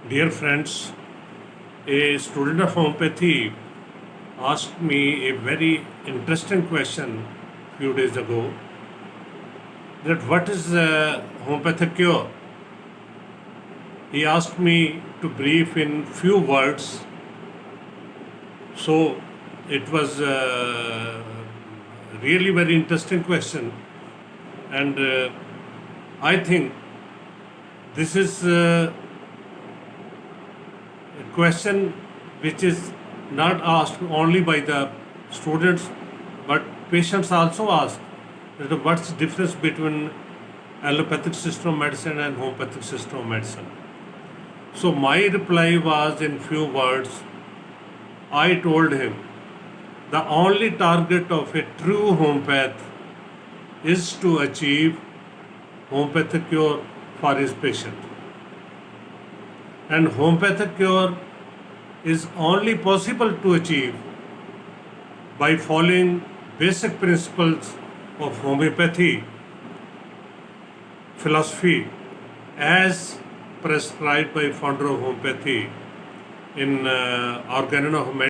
Dear friends, a student of homeopathy asked me a very interesting question few days ago, that what is homeopathic cure? He asked me to brief in few words, so it was really very interesting question, and I think this is a question which is not asked only by the students, but patients also ask that what's the difference between allopathic system of medicine and homeopathic system of medicine. So my reply was in few words. I told him the only target of a true homeopath is to achieve homeopathic cure for his patient. And homeopathic cure is only possible to achieve by following basic principles of homeopathy philosophy as prescribed by founder of homeopathy in Organon of Medicine.